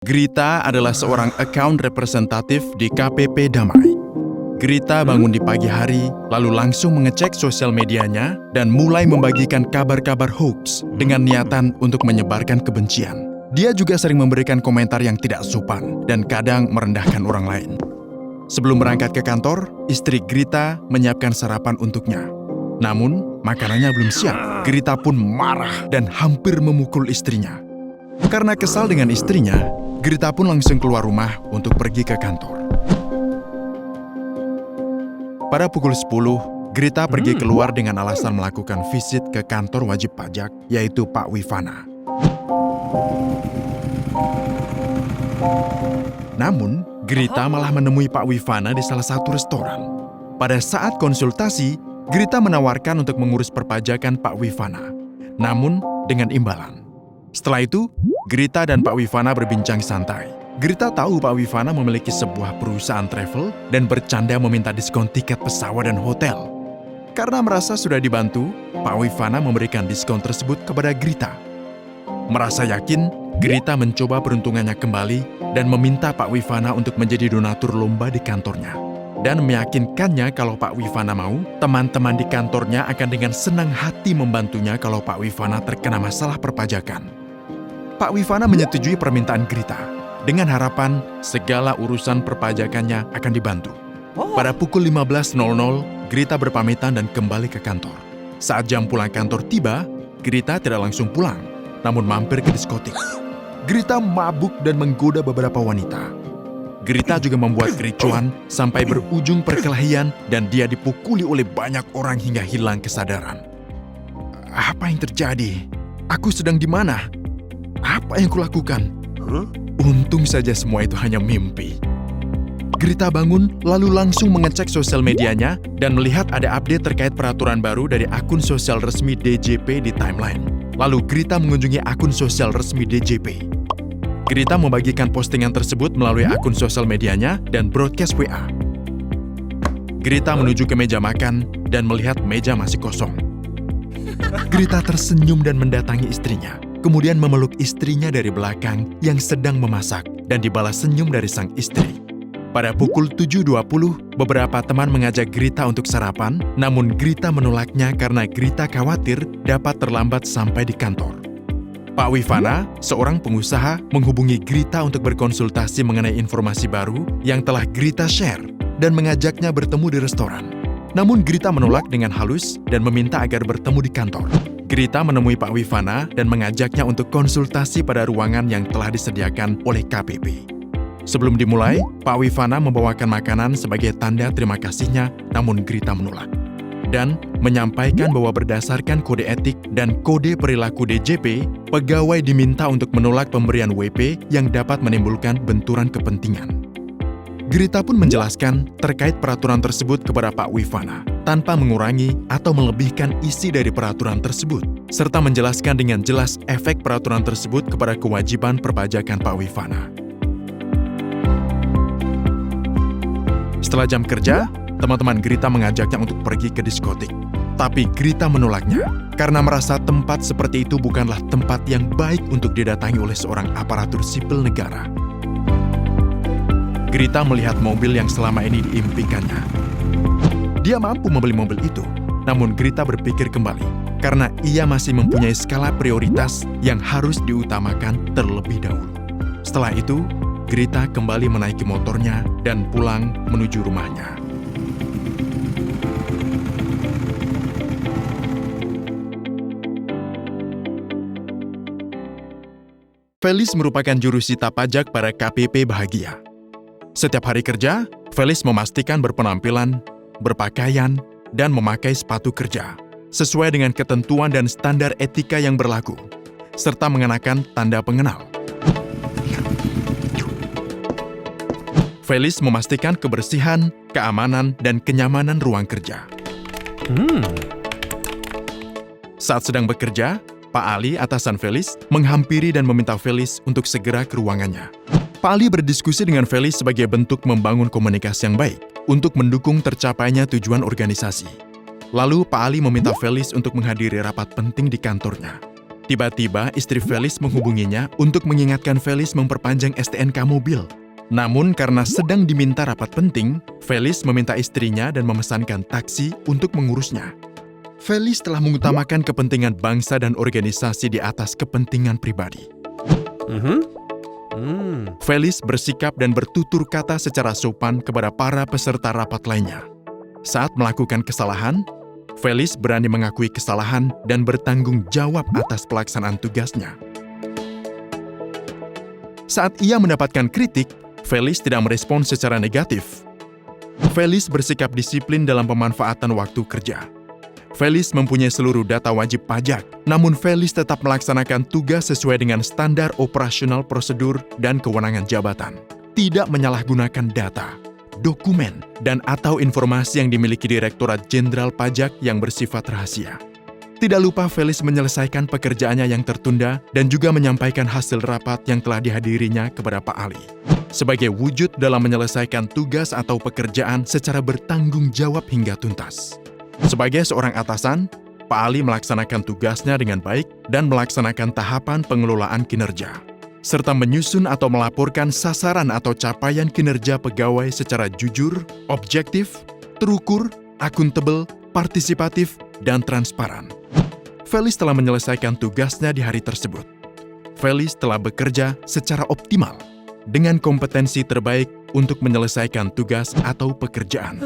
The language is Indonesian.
Grita adalah seorang account representatif di KPP Damai. Grita bangun di pagi hari, lalu langsung mengecek sosial medianya dan mulai membagikan kabar-kabar hoax dengan niatan untuk menyebarkan kebencian. Dia juga sering memberikan komentar yang tidak sopan dan kadang merendahkan orang lain. Sebelum berangkat ke kantor, istri Grita menyiapkan sarapan untuknya. Namun, makanannya belum siap. Grita pun marah dan hampir memukul istrinya. Karena kesal dengan istrinya, Grita pun langsung keluar rumah untuk pergi ke kantor. Pada pukul 10, Grita pergi keluar dengan alasan melakukan visit ke kantor wajib pajak, yaitu Pak Wivana. Namun, Grita malah menemui Pak Wivana di salah satu restoran. Pada saat konsultasi, Grita menawarkan untuk mengurus perpajakan Pak Wivana, namun dengan imbalan. Setelah itu, Grita dan Pak Wivana berbincang santai. Grita tahu Pak Wivana memiliki sebuah perusahaan travel dan bercanda meminta diskon tiket pesawat dan hotel. Karena merasa sudah dibantu, Pak Wivana memberikan diskon tersebut kepada Grita. Merasa yakin, Grita mencoba peruntungannya kembali dan meminta Pak Wivana untuk menjadi donatur lomba di kantornya. Dan meyakinkannya kalau Pak Wivana mau, teman-teman di kantornya akan dengan senang hati membantunya kalau Pak Wivana terkena masalah perpajakan. Pak Wivana menyetujui permintaan Grita, dengan harapan segala urusan perpajakannya akan dibantu. Pada pukul 15.00, Grita berpamitan dan kembali ke kantor. Saat jam pulang kantor tiba, Grita tidak langsung pulang, namun mampir ke diskotik. Grita mabuk dan menggoda beberapa wanita. Grita juga membuat kericuan sampai berujung perkelahian dan dia dipukuli oleh banyak orang hingga hilang kesadaran. Apa yang terjadi? Aku sedang di mana? Apa yang kulakukan? Untung saja semua itu hanya mimpi. Grita bangun lalu langsung mengecek sosial medianya dan melihat ada update terkait peraturan baru dari akun sosial resmi DJP di timeline. Lalu Grita mengunjungi akun sosial resmi DJP. Grita membagikan postingan tersebut melalui akun sosial medianya dan broadcast WA. Grita menuju ke meja makan dan melihat meja masih kosong. Grita tersenyum dan mendatangi istrinya. Kemudian memeluk istrinya dari belakang yang sedang memasak dan dibalas senyum dari sang istri. Pada pukul 7.20, beberapa teman mengajak Grita untuk sarapan, namun Grita menolaknya karena Grita khawatir dapat terlambat sampai di kantor. Pak Wivana, seorang pengusaha, menghubungi Grita untuk berkonsultasi mengenai informasi baru yang telah Grita share dan mengajaknya bertemu di restoran. Namun Grita menolak dengan halus dan meminta agar bertemu di kantor. Grita menemui Pak Wivana dan mengajaknya untuk konsultasi pada ruangan yang telah disediakan oleh KPP. Sebelum dimulai, Pak Wivana membawakan makanan sebagai tanda terima kasihnya, namun Grita menolak. Dan menyampaikan bahwa berdasarkan kode etik dan kode perilaku DJP, pegawai diminta untuk menolak pemberian WP yang dapat menimbulkan benturan kepentingan. Grita pun menjelaskan terkait peraturan tersebut kepada Pak Wivana, tanpa mengurangi atau melebihkan isi dari peraturan tersebut, serta menjelaskan dengan jelas efek peraturan tersebut kepada kewajiban perpajakan Pak Wivana. Setelah jam kerja, teman-teman Grita mengajaknya untuk pergi ke diskotik. Tapi Grita menolaknya, karena merasa tempat seperti itu bukanlah tempat yang baik untuk didatangi oleh seorang aparatur sipil negara. Grita melihat mobil yang selama ini diimpikannya. Dia mampu membeli mobil itu, namun Grita berpikir kembali, karena ia masih mempunyai skala prioritas yang harus diutamakan terlebih dahulu. Setelah itu, Grita kembali menaiki motornya dan pulang menuju rumahnya. Felis merupakan jurusita pajak pada KPP Bahagia. Setiap hari kerja, Felis memastikan berpenampilan, berpakaian, dan memakai sepatu kerja, sesuai dengan ketentuan dan standar etika yang berlaku, serta mengenakan tanda pengenal. Felis memastikan kebersihan, keamanan, dan kenyamanan ruang kerja. Saat sedang bekerja, Pak Ali, atasan Felis, menghampiri dan meminta Felis untuk segera ke ruangannya. Pak Ali berdiskusi dengan Felis sebagai bentuk membangun komunikasi yang baik untuk mendukung tercapainya tujuan organisasi. Lalu Pak Ali meminta Felis untuk menghadiri rapat penting di kantornya. Tiba-tiba istri Felis menghubunginya untuk mengingatkan Felis memperpanjang STNK mobil. Namun karena sedang diminta rapat penting, Felis meminta istrinya dan memesankan taksi untuk mengurusnya. Felis telah mengutamakan kepentingan bangsa dan organisasi di atas kepentingan pribadi. Felis bersikap dan bertutur kata secara sopan kepada para peserta rapat lainnya. Saat melakukan kesalahan, Felis berani mengakui kesalahan dan bertanggung jawab atas pelaksanaan tugasnya. Saat ia mendapatkan kritik, Felis tidak merespon secara negatif. Felis bersikap disiplin dalam pemanfaatan waktu kerja. Felis mempunyai seluruh data wajib pajak, namun Felis tetap melaksanakan tugas sesuai dengan standar operasional prosedur dan kewenangan jabatan. Tidak menyalahgunakan data, dokumen, dan atau informasi yang dimiliki Direktorat Jenderal Pajak yang bersifat rahasia. Tidak lupa Felis menyelesaikan pekerjaannya yang tertunda dan juga menyampaikan hasil rapat yang telah dihadirinya kepada Pak Ali. Sebagai wujud dalam menyelesaikan tugas atau pekerjaan secara bertanggung jawab hingga tuntas. Sebagai seorang atasan, Pak Ali melaksanakan tugasnya dengan baik dan melaksanakan tahapan pengelolaan kinerja, serta menyusun atau melaporkan sasaran atau capaian kinerja pegawai secara jujur, objektif, terukur, akuntabel, partisipatif, dan transparan. Felis telah menyelesaikan tugasnya di hari tersebut. Felis telah bekerja secara optimal dengan kompetensi terbaik untuk menyelesaikan tugas atau pekerjaan.